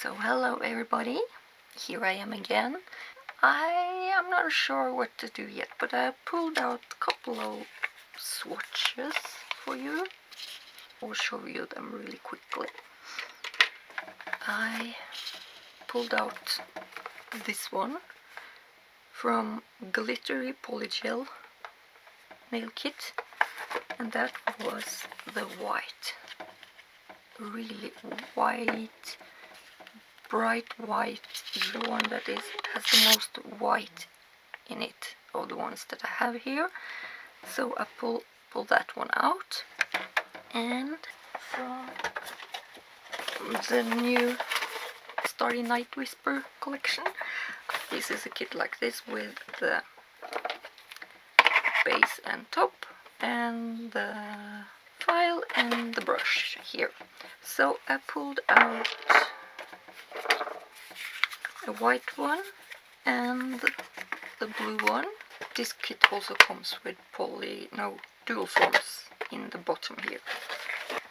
So hello everybody, here I am again. I am not sure what to do yet, but I pulled out a couple of swatches for you. I'll show you them really quickly. I pulled out this one from Glittery Polygel Nail Kit, and that was the white, really white, bright white, the one that has the most white in it of the ones that I have here. So I pull that one out, and from the new Starry Night Whisper collection, this is a kit like this with the base and top and the file and the brush here. So I pulled out a white one and the blue one. This kit also comes with dual forms in the bottom here.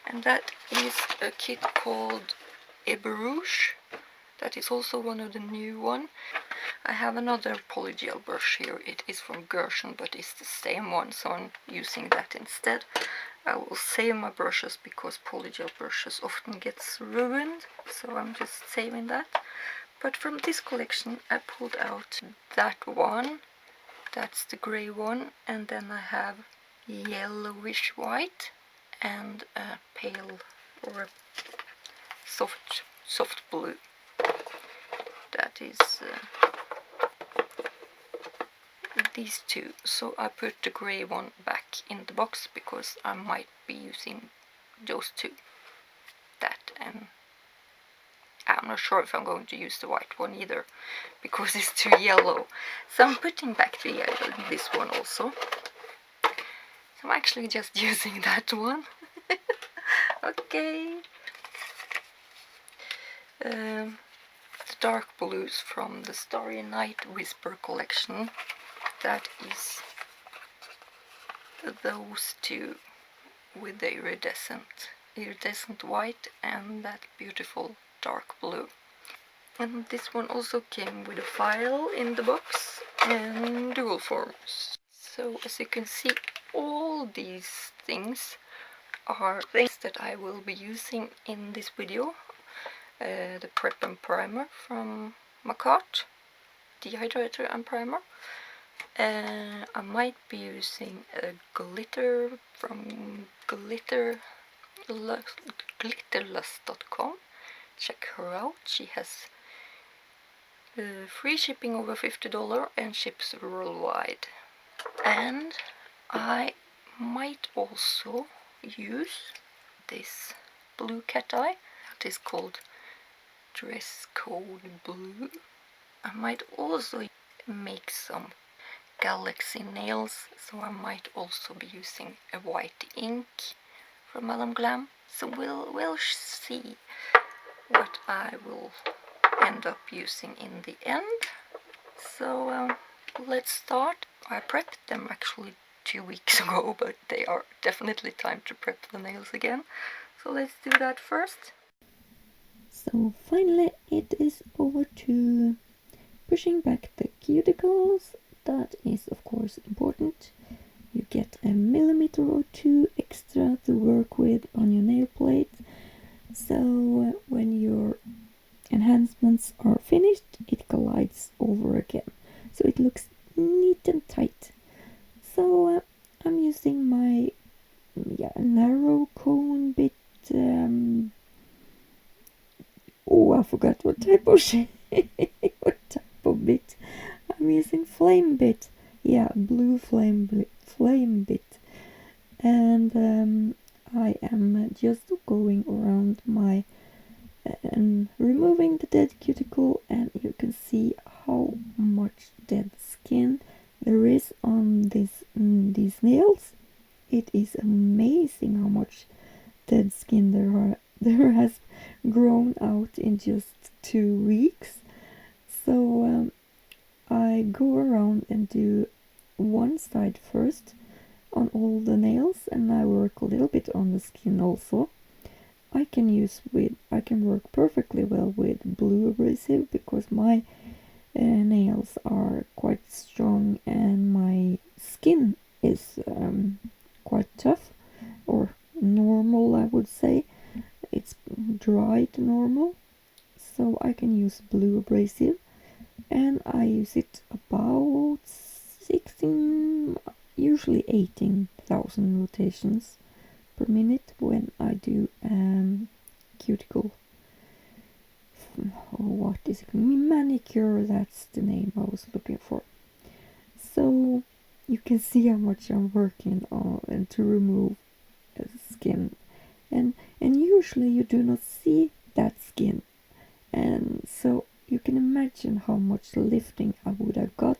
And that is a kit called Eberouge. That is also one of the new one. I have another polygel brush here. It is from Gershon, but it's the same one, so I'm using that instead. I will save my brushes because polygel brushes often gets ruined, so I'm just saving that. But from this collection I pulled out that one, that's the grey one, and then I have yellowish white and a pale or a soft blue. That is these two. So I put the grey one back in the box because I might be using those two. That, and I'm not sure if I'm going to use the white one either because it's too yellow. So I'm putting back the yellow in this one also. So I'm actually just using that one. Okay. The dark blues from the Starry Night Whisper collection. That is those two with the iridescent white and that beautiful dark blue. And this one also came with a file in the box and dual forms. So as you can see, all these things are things that I will be using in this video. The prep and primer from Makartt, Dehydrator and primer. I might be using a glitter from Glitterlustnails.com. Check her out. She has free shipping over $50 and ships worldwide. And I might also use this blue Cateye. That is called Dress Code Blue. I might also make some galaxy nails, so I might also be using a white ink from Glam. So we'll see what I will end up using in the end. So let's start. I prepped them actually 2 weeks ago, but they are definitely time to prep the nails again. So let's do that first. So finally it is over to pushing back the cuticles. That is of course important. You get a millimeter or two extra to work with on your nail plate. So when your enhancements are finished, it glides over again. So it looks neat and tight. So I'm using my narrow cone bit. I forgot what type of bit. I'm using flame bit. Yeah, blue flame bit. And I am just going around my and removing the dead cuticle, and you can see how much dead skin there is on these nails. It is amazing how much dead skin there has grown out in just 2 weeks. So I go around and do one side first on all the nails, and I work a little bit on the skin also. I can work perfectly well with blue abrasive because my nails are quite strong and my skin is quite tough, or normal I would say. It's dry to normal, so I can use blue abrasive, and I use it about 16, usually 18,000 rotations per minute when I do cuticle. What is it? Manicure, that's the name I was looking for. So you can see how much I'm working on and to remove skin, and usually you do not see that skin, and so you can imagine how much lifting I would have got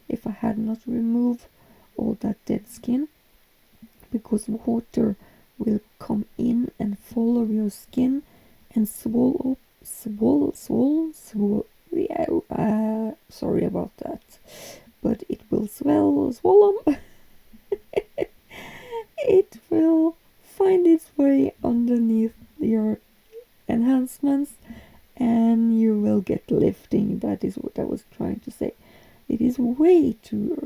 if I had not removed all that dead skin, because water will come in and follow your skin and swallow. Yeah, sorry about that, but it will swallow. It will find its way underneath your enhancements, and you will get lifting. That is what I was trying to say. It is way too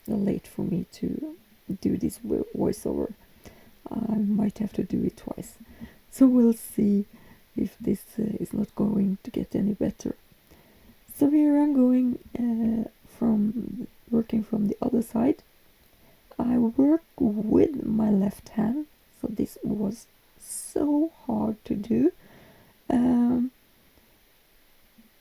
late for me to do this voiceover. I might have to do it twice, so we'll see if this is not going to get any better. So here I'm going from working from the other side. I work with my left hand, so this was so hard to do.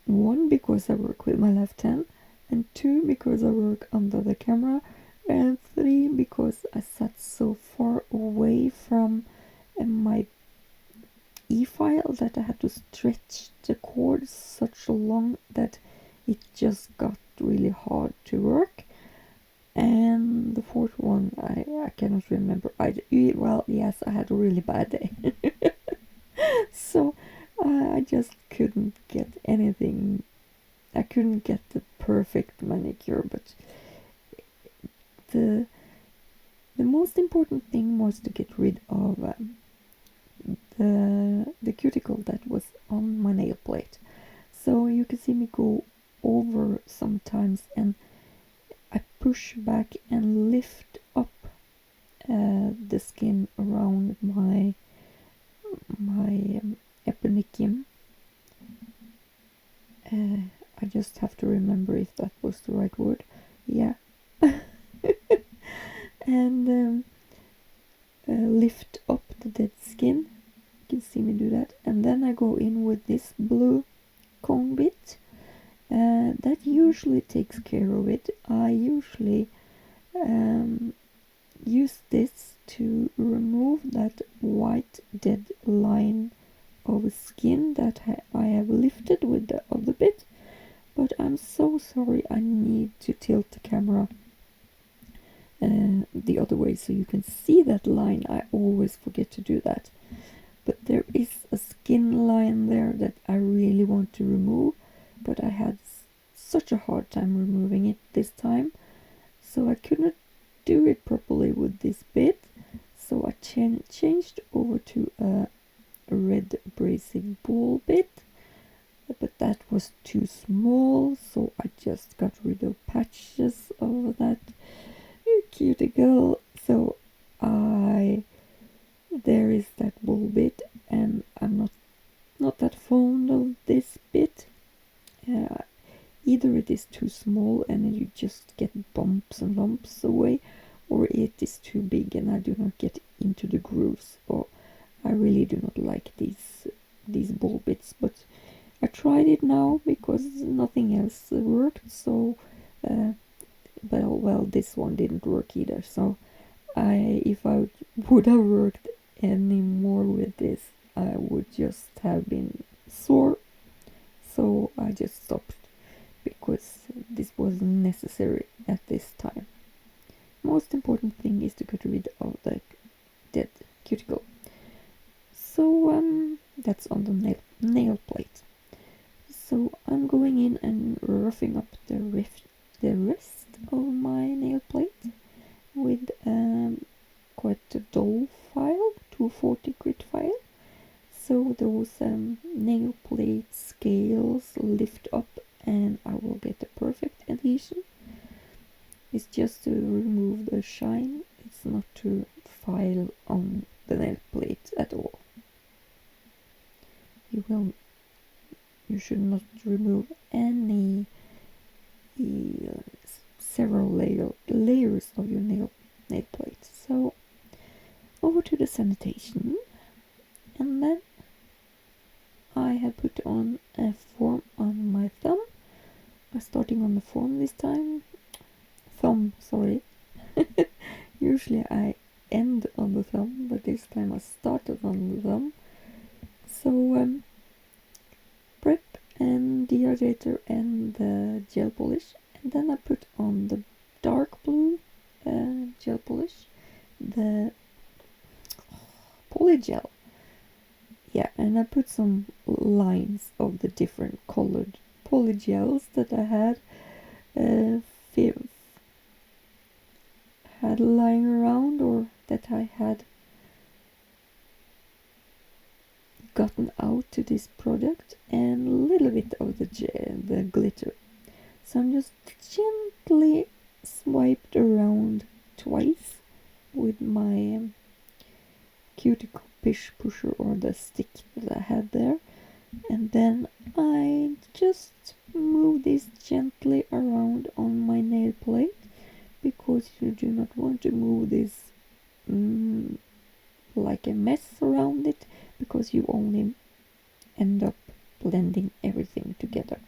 One, because I work with my left hand, and two, because I work under the camera, and three, because I sat so far away from my e-file that I had to stretch the cord such long that it just got really hard to work. And the fourth one, I cannot remember. Well, yes, I had a really bad day. So I just couldn't get anything. I couldn't get the perfect manicure, but the most important thing was to get rid of the cuticle that was on my nail plate. So you can see me go over sometimes, and I push back and lift up the skin around my eponychium. I just have to remember if that was the right word. Yeah. And lift up the dead skin. You can see me do that. And then I go in with this blue cone bit. That usually takes care of it. I usually use this to remove that white dead line of skin that I have lifted with the other bit. But I'm so sorry, I need to tilt the camera the other way so you can see that line. I always forget to do that. But there is a skin line there that I really want to remove, but I had such a hard time removing it this time, so I couldn't do it properly with this bit. So I changed over to a red abrasive ball bit, but that was too small, so I just got rid of patches of that cuticle. So there is that ball bit, and I'm not that fond of this bit. Either it is too small and you just get bumps and lumps away, or it is too big and I do not get into the grooves. Or I really do not like these ball bits, but I tried it now because nothing else worked. So well, this one didn't work either. So if I would have worked any more with this, I would just have been sore. So I just stopped, because this was necessary at this time. Most important thing is to get rid of the dead cuticle. So that's on the nail plate. So I'm going in and roughing up the rest of my nail plate with quite a dull file, 240 grit file. so those nail plate scales lift up and I will get the perfect adhesion. It's just to remove the shine, it's not to file on the nail plate at all. You should not remove any several layers of your nail plate. So over to the sanitation, and then I have put on a form on my thumb. I'm starting on the form this time. Sorry. Usually I end on the thumb, but this time I started on the thumb. So prep and Dehydrator and the gel polish, and then I put on the dark blue gel polish, the PolyGel. Yeah, and I put some lines of the different colored PolyGels that I had lying around, or that I had gotten out to this product, and a little bit of the glitter. So I'm just gently swiped around twice with my cuticle pusher, or the stick that I had there, and then I just move this gently around on my nail plate, because you do not want to move this like a mess around it, because you only end up blending everything together.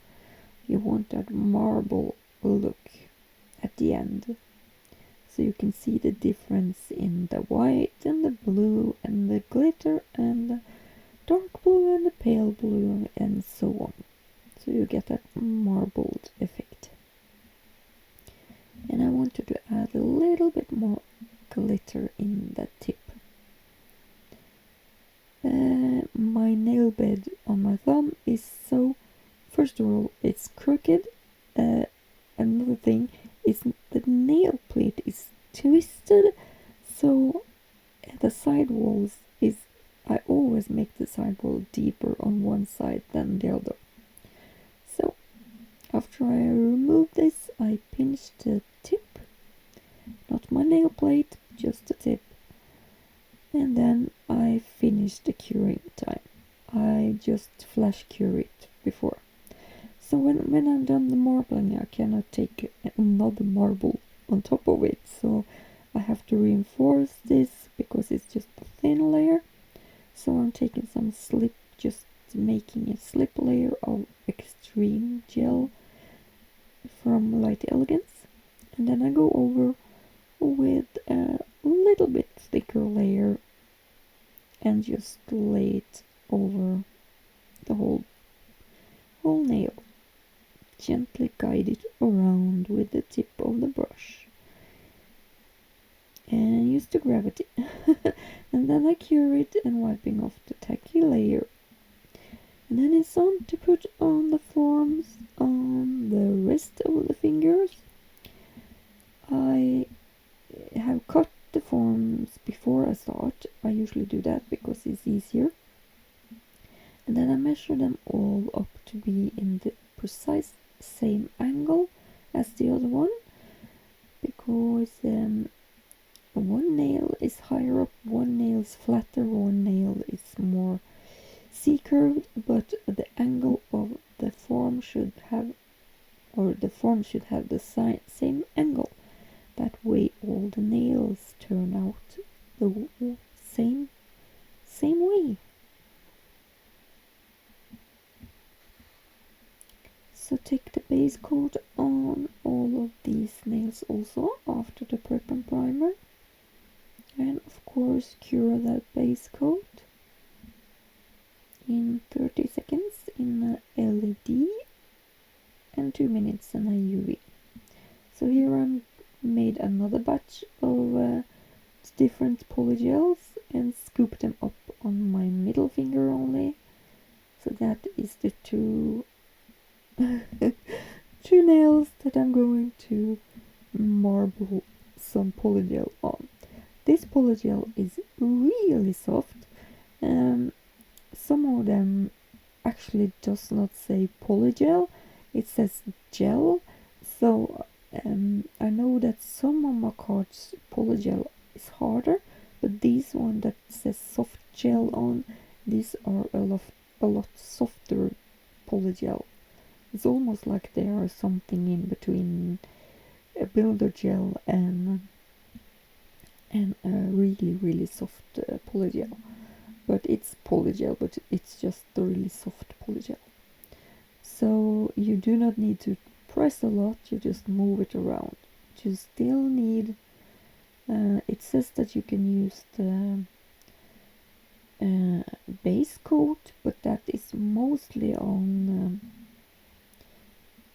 You want that marble look at the end, so you can see the difference in the white and the blue and the glitter and the dark blue and the pale blue and so on. So you get that marbled effect. And I wanted to add a little bit more glitter in the tip. My nail bed on my thumb is so, first of all, it's crooked. Another thing is the nail plate is twisted, so the side walls is, I always make the side wall deeper on one side than the other. So after I remove this, I pinch the tip, not my nail plate, just the tip, and then I finish the curing time. I just flash cure it before. So when I'm done the marbling, I cannot take another marble on top of it, so I have to reinforce this because it's just a thin layer. So I'm taking some slip, just making a slip layer of extreme gel from Light Elegance, and then I go over with a little bit thicker layer and just lay it over the whole nail. Gently guide it around with the tip of the brush and use the gravity. And then I cure it and wiping off the tacky layer. And then it's on to put on the forms on the rest of the fingers. I have cut the forms before I start. I usually do that because it's easier. And then I measure them all up to be in the precise same angle as the other one, because one nail is higher up, one nail is flatter, one nail is more C-curved, but the angle of the form should have, or the form should have the same angle. That way all the nails turn out the same way. So take the base coat on all of these nails also after the prep and primer, and of course cure that base coat in 30 seconds in a LED and 2 minutes in a UV. So here I made another batch of different polygels and scooped them up on my middle finger only. So that is the two nails that I'm going to marble some polygel on. This polygel is really soft, so of them actually does not say polygel, it says gel. So I know that some of Makartt's polygel is harder, but these one that says soft gel on, these are a lot softer polygel. It's almost like they are something in between a builder gel and a really soft polygel. But it's polygel, but it's just the really soft polygel. So you do not need to press a lot, you just move it around. You still need, it says that you can use the base coat, but that is mostly on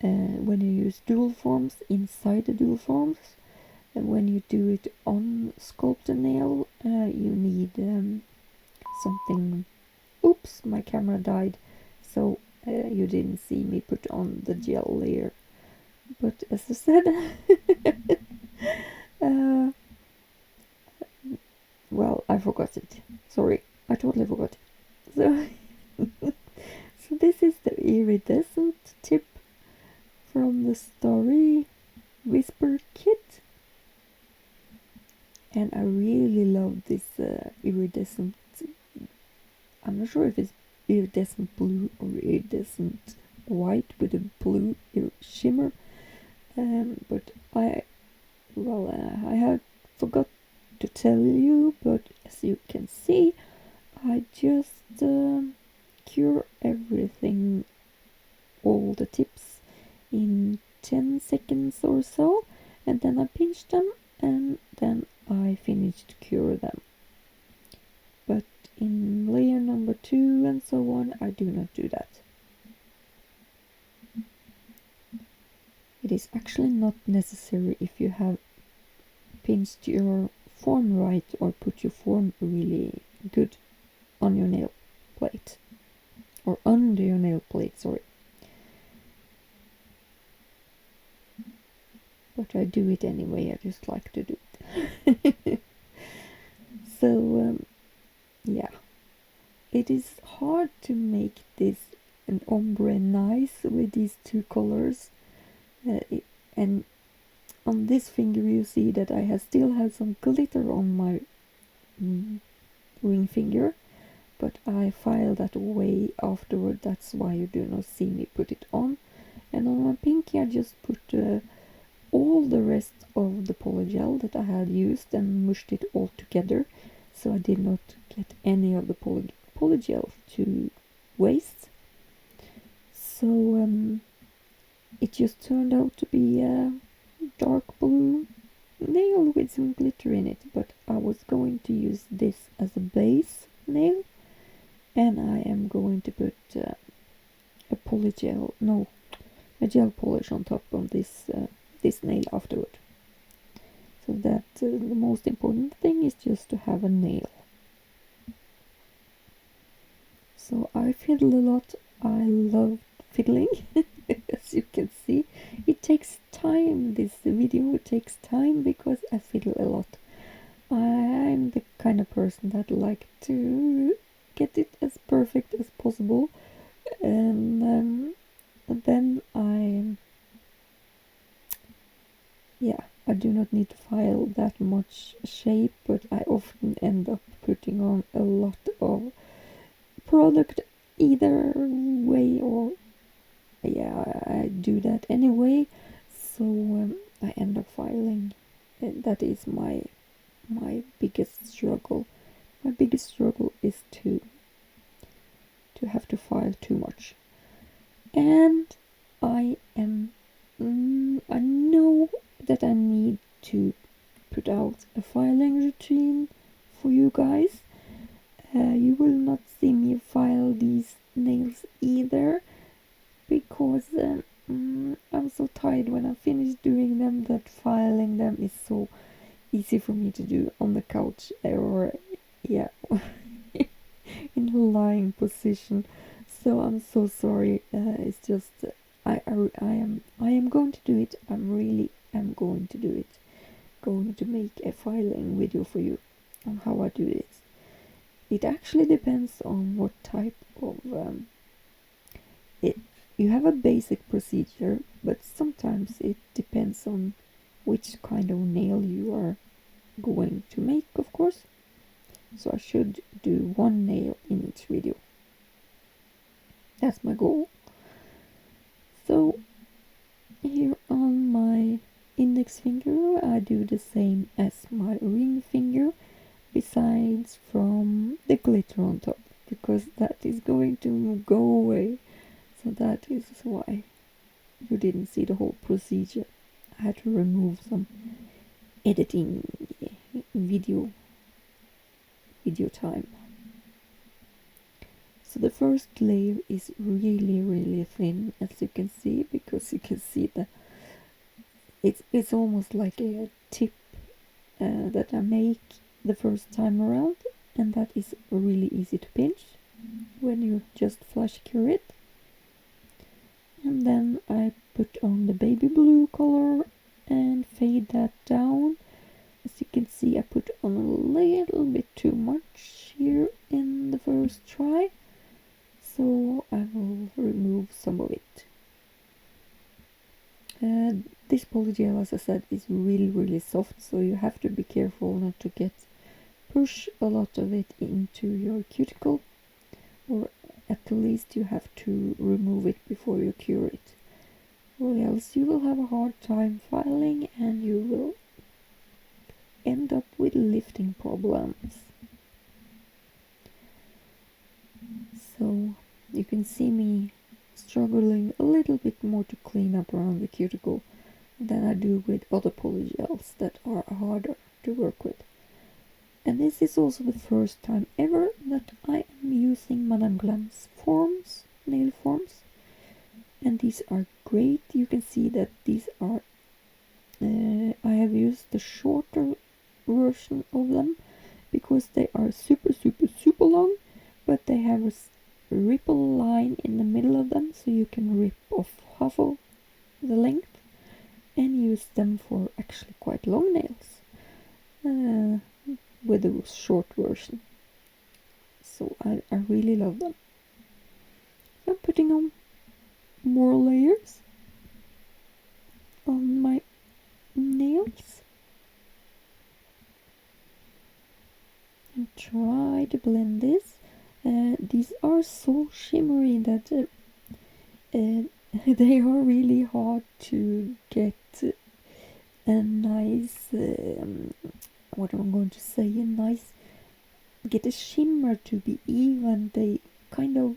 when you use dual forms, inside the dual forms. And when you do it on sculpted nail, you need something. Oops, my camera died, so you didn't see me put on the gel layer. But as I said, well, I forgot it. Sorry, I totally forgot it. So, so this is the Iridescent Tip from the Starry Whisper kit. And I really love this iridescent, I'm not sure if it's iridescent blue or iridescent white with a blue shimmer, but I had forgot to tell you, but as you can see, I just cure everything, all the tips, in 10 seconds or so, and then I pinch them, and then I finished to cure them. But in layer number 2 and so on, I do not do that. It is actually not necessary if you have pinched your form right or put your form really good on your nail plate, or under your nail plate, sorry. But I do it anyway, I just like to do it. So yeah, it is hard to make this an ombre nice with these two colors, and on this finger you see that I still have some glitter on my ring finger, but I filed that away afterward, that's why you do not see me put it on. And on my pinky I just put all the rest of the polygel that I had used and mushed it all together, so I did not get any of the polygel to waste. So it just turned out to be a dark blue nail with some glitter in it, but I was going to use this as a base nail, and I am going to put a gel polish on top of this nail afterward. So that the most important thing is just to have a nail. So I fiddle a lot. I love fiddling. As you can see, it takes time. This video takes time because I fiddle a lot. I'm the kind of person that like to get it as perfect as possible, and then I do not need to file that much shape, but I often end up putting on a lot of product either way, or I do that anyway, so I end up filing. That is my biggest struggle. My biggest struggle is to have to file too much, and I know that I need to put out a filing routine for you guys. You will not see me file these nails either, because I'm so tired when I finish doing them that filing them is so easy for me to do on the couch, or in a lying position. So I'm so sorry. It's just I am going to do it. I'm going to do it. Going to make a filing video for you on how I do it. it actually depends on what type of it. You have a basic procedure, but sometimes it depends on which kind of nail you are going to make, of course. So I should do one nail in each video. That's my goal. So here on my index finger I do the same as my ring finger, besides from the glitter on top, because that is going to go away. So that is why you didn't see the whole procedure. I had to remove some editing video time. So the first layer is really thin, as you can see, because you can see that it's almost like a tip that I make the first time around, and that is really easy to pinch when you just flash cure it. And then I put on the baby blue color and fade that down. As you can see, I put on a little bit too much here in the first try, so I will remove some of it. This polygel, as I said, is really soft, so you have to be careful not to push a lot of it into your cuticle, or at least you have to remove it before you cure it, or else you will have a hard time filing and you will end up with lifting problems. So you can see me struggling a little bit more to clean up around the cuticle than I do with other polygels that are harder to work with. And this is also the first time ever that I am using Madame Glam's forms, nail forms, and these are great. You can see that these are I have used the shorter version of them because they are super long, but they have a ripple line in the middle of them, so you can rip off half of the length and use them for actually quite long nails with the short version. So I really love them. I'm putting on more layers on my nails and try to blend this. These are so shimmery that they are really hard to get a nice what am I going to say, get a shimmer to be even. They kind of,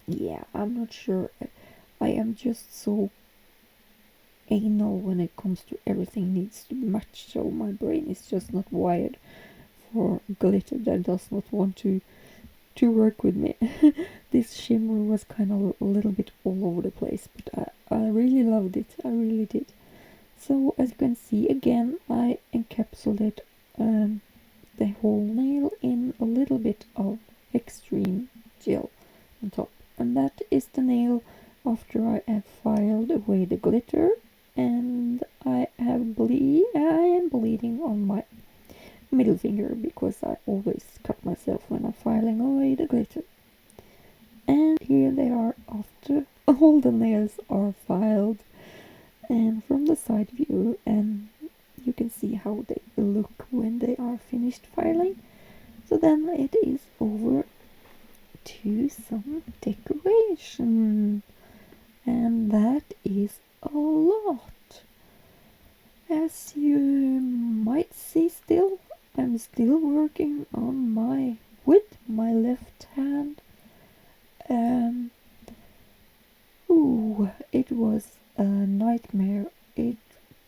yeah, I'm not sure. I am just so anal when it comes to everything needs to be matched, so my brain is just not wired for glitter that does not want to work with me. This shimmer was kind of a little bit all over the place, but I really loved it. I really did. So as you can see, again, I encapsulate the whole nail in a little bit of extreme gel on top, and that is the nail after I have filed away the glitter, and I am bleeding on my middle finger because I always cut myself when I'm filing away the glitter. And here they are after all the nails are filed, and from the side view, and you can see how they look when they are finished filing. So then it is over to some decoration, and that is a lot. As you might see, still I'm still working on with my left hand. It was a nightmare. It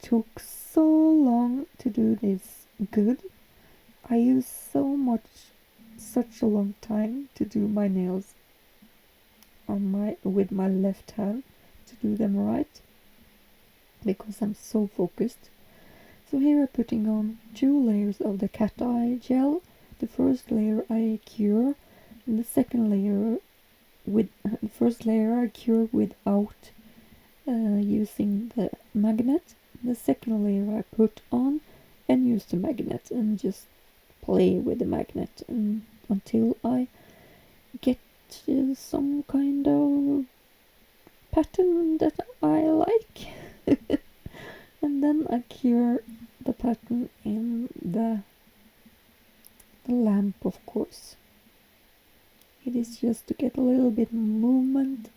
took so long to do this good. I used such a long time to do my nails with my left hand, to do them right, because I'm so focused. So here I'm putting on 2 layers of the Cateye gel. The first layer I cure, and the second layer the first layer I cure without using the magnet. The second layer I put on and use the magnet and just play with the magnet until I get some kind of pattern that I like. And then I cure the pattern in the lamp, of course. It is just to get a little bit movement,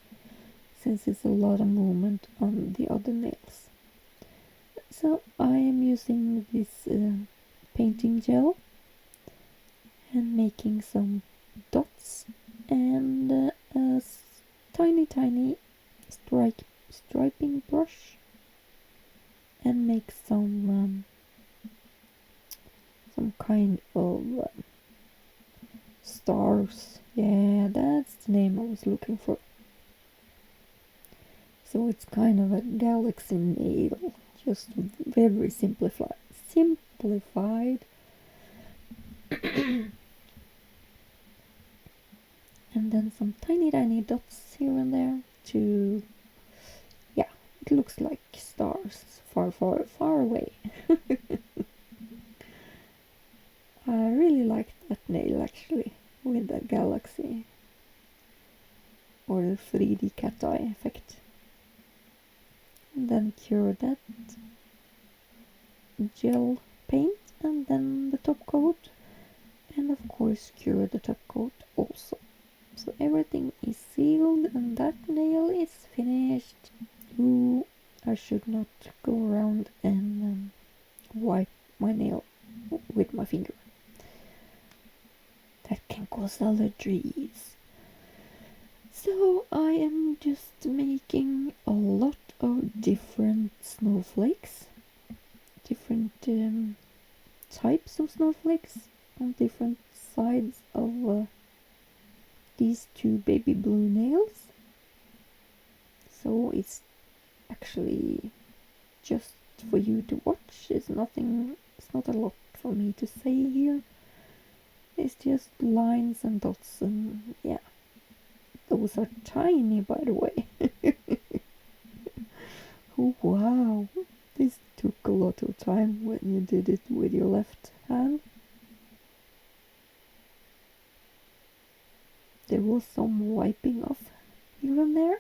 since it's a lot of movement on the other nails. So I am using this painting gel and making some dots and a tiny striping brush, and make some kind of stars. Yeah, that's the name I was looking for. So it's kind of a galaxy nail, just very simplified. And then some tiny dots here and there to, yeah, it looks like stars far away. I really liked that nail actually, with the galaxy or the 3D Cateye effect. And then cure that gel paint, and then the top coat, and of course cure the top coat also. So everything is sealed and that nail is finished. Ooh, I should not go around and wipe my nail with my finger. That can cause allergies. So I am just making a lot of different snowflakes, different types of snowflakes on different sides of these two baby blue nails. So it's actually just for you to watch. It's not a lot for me to say here. It's just lines and dots, and yeah. Those are tiny, by the way. Oh wow, this took a lot of time when you did it with your left hand. There was some wiping off here and there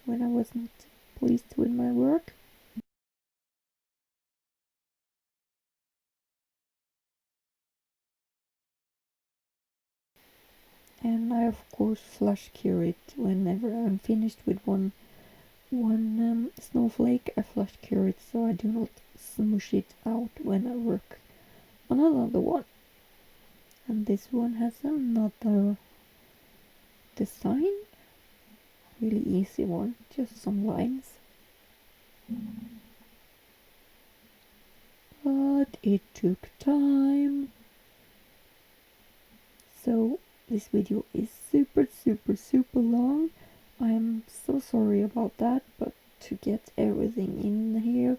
when I wasn't pleased with my work. And I of course flush cure it whenever I'm finished with one snowflake. I flush cure it so I do not smush it out when I work on another one. And this one has another design, really easy one, just some lines. But it took time. So this video is super long. I'm so sorry about that, but to get everything in here,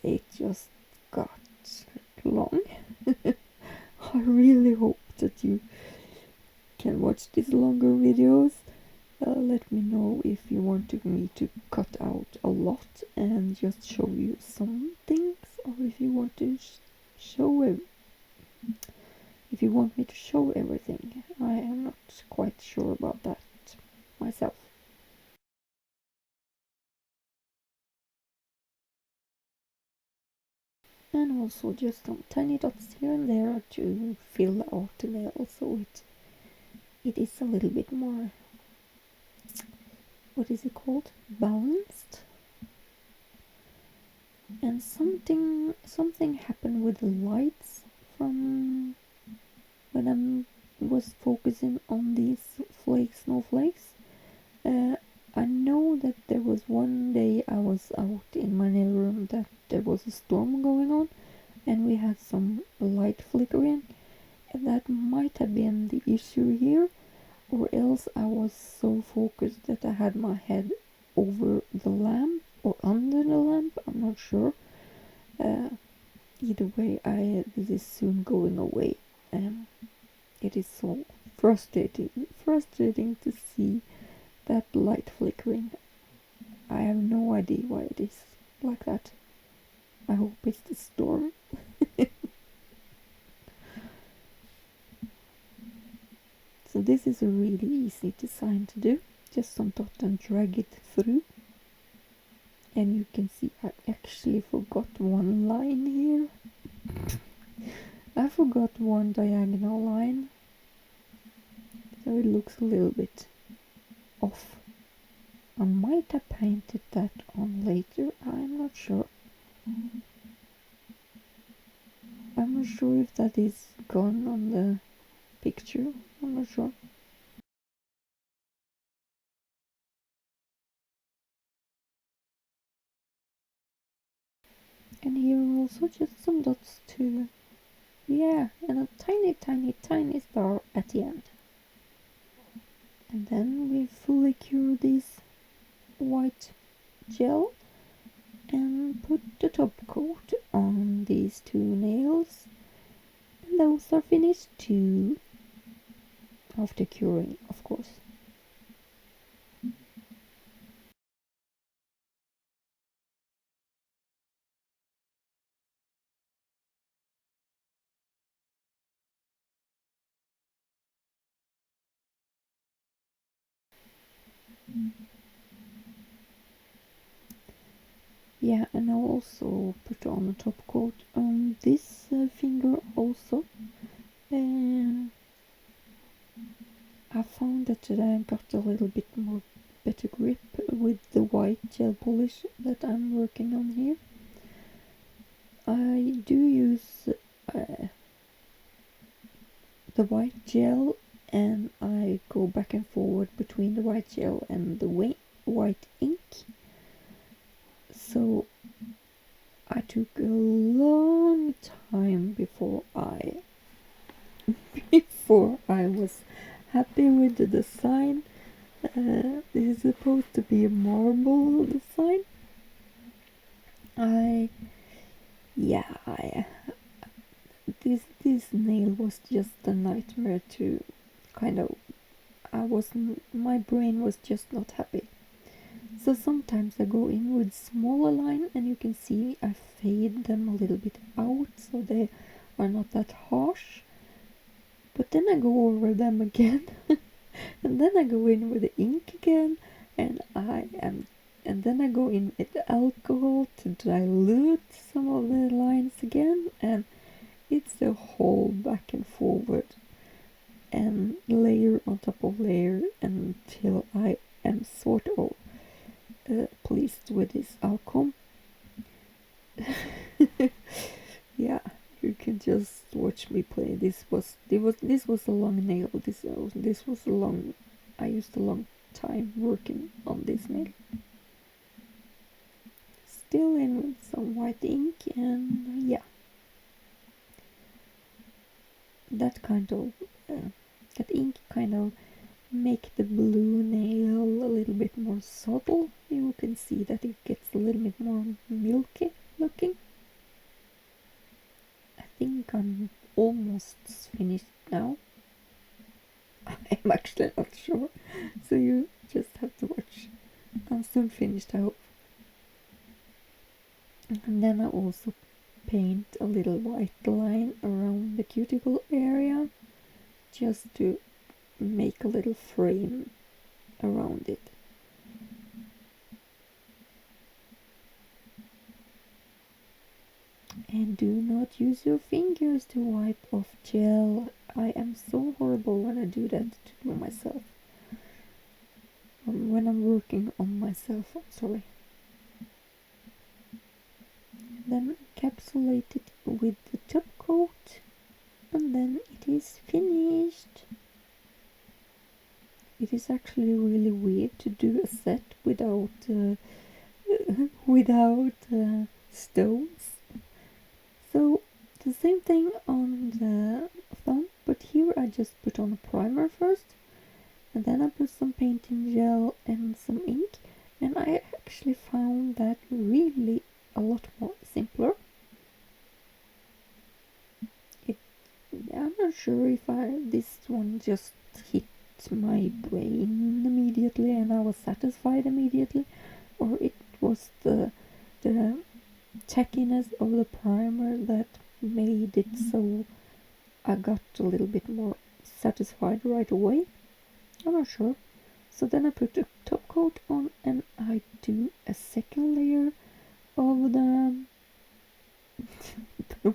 it just got long. I really hope that you can watch these longer videos. Let me know if you want me to cut out a lot and just show you some things, or if you want to if you want me to show everything. I am not quite sure about that myself. And also just some tiny dots here and there to fill out the nail, so it is a little bit more, what is it called, balanced. And something happened with the lights from when I was focusing on these snowflakes. I know that there was one day I was out in my nail room that there was a storm going on, and we had some light flickering, and that might have been the issue here, or else I was so focused that I had my head over the lamp or under the lamp, I'm not sure. Either way, this is soon going away. It is so frustrating to see that light flickering. I have no idea why it is like that. I hope it's the storm. So this is a really easy design to do. Just some dot and drag it through. And you can see I actually forgot one line here. I forgot one diagonal line. So it looks a little bit off. I might have painted that on later, I'm not sure. I'm not sure if that is gone on the picture, I'm not sure. And here also just some dots too. Yeah, and a tiny star at the end. And then we fully cure this white gel and put the top coat on these two nails. And those are finished too, after curing, of course. Yeah, and I'll also put on a top coat on this finger also. I found that I got a little bit more better grip with the white gel polish that I'm working on here. I do use the white gel, and I go back and forward between the white gel and the white ink. So I took a long time before I was happy with the design. This is supposed to be a marble design. This nail was just a nightmare to kind of. My brain was just not happy. So sometimes I go in with smaller line, and you can see I fade them a little bit out so they are not that harsh. But then I go over them again, and then I go in with the ink again, and then I go in with the alcohol to dilute some of the lines again, and it's a whole back and forward and layer on top of layer until I am sort of pleased with this outcome. Yeah, you can just watch me play. This was a long nail. This was a long. I used a long time working on this nail. Still in with some white ink, and yeah, that ink kind of make the blue nail a little bit more subtle. You can see that it gets a little bit more milky looking. I think I'm almost finished now. I'm actually not sure, so you just have to watch. I'm soon finished, I hope. And then I also paint a little white line around the cuticle area, just to make a little frame around it. And do not use your fingers to wipe off gel. I am so horrible when I do that to myself. When I'm working on myself, I'm sorry. Then encapsulate it with the top coat, and then it is finished. It is actually really weird to do a set without stones. So the same thing on the thumb, but here I just put on a primer first, and then I put some painting gel and some ink, and I actually found that really a lot more simpler. I'm not sure if this one just hit my brain immediately and I was satisfied immediately, or it was the tackiness of the primer that made it so I got a little bit more satisfied right away. I'm not sure. So then I put the top coat on and I do a second layer of the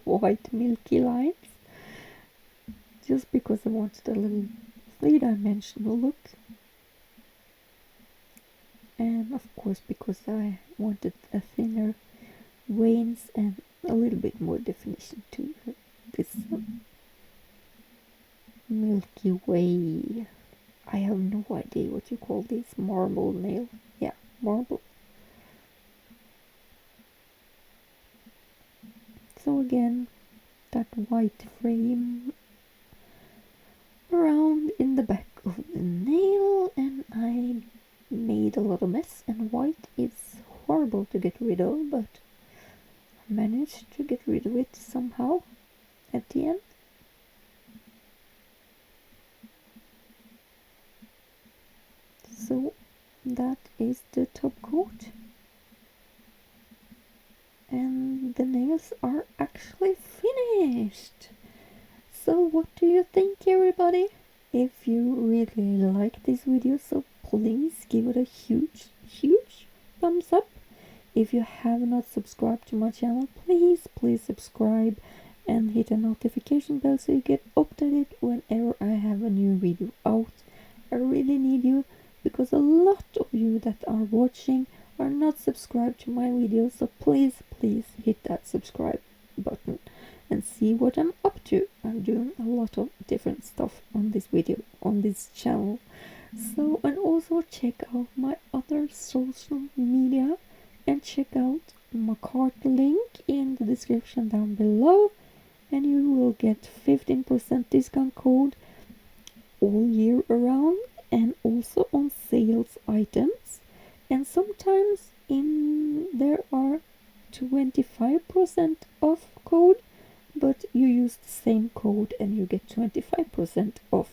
white milky lines, just because I wanted a little three-dimensional look, and of course because I wanted a thinner veins and a little bit more definition to this Milky Way. I have no idea what you call this, marble nail. Yeah, marble. So again, that white frame around in the back of the nail, and I made a lot of mess, and white is horrible to get rid of, but I managed to get rid of it somehow at the end. So that is the top coat, and the nails are actually finished. So what do you think, everybody? If you really like this video, so please give it a huge thumbs up. If you have not subscribed to my channel, please subscribe and hit a notification bell so you get updated whenever I have a new video out. I really need you, because a lot of you that are watching are not subscribed to my videos, so please hit that subscribe button and see what I'm up to. I'm doing a lot of different stuff on this video, on this channel. So, and also check out my other social media, and check out Makartt link in the description down below, and you will get 15% discount code all year around, and also on sales items, and sometimes there are 25% off code, but you use the same code and you get 25% off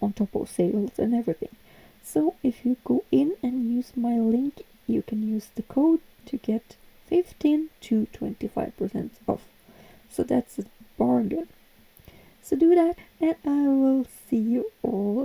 on top of sales and everything. So if you go in and use my link, you can use the code to get 15 to 25% off. So that's a bargain. So do that, and I will see you all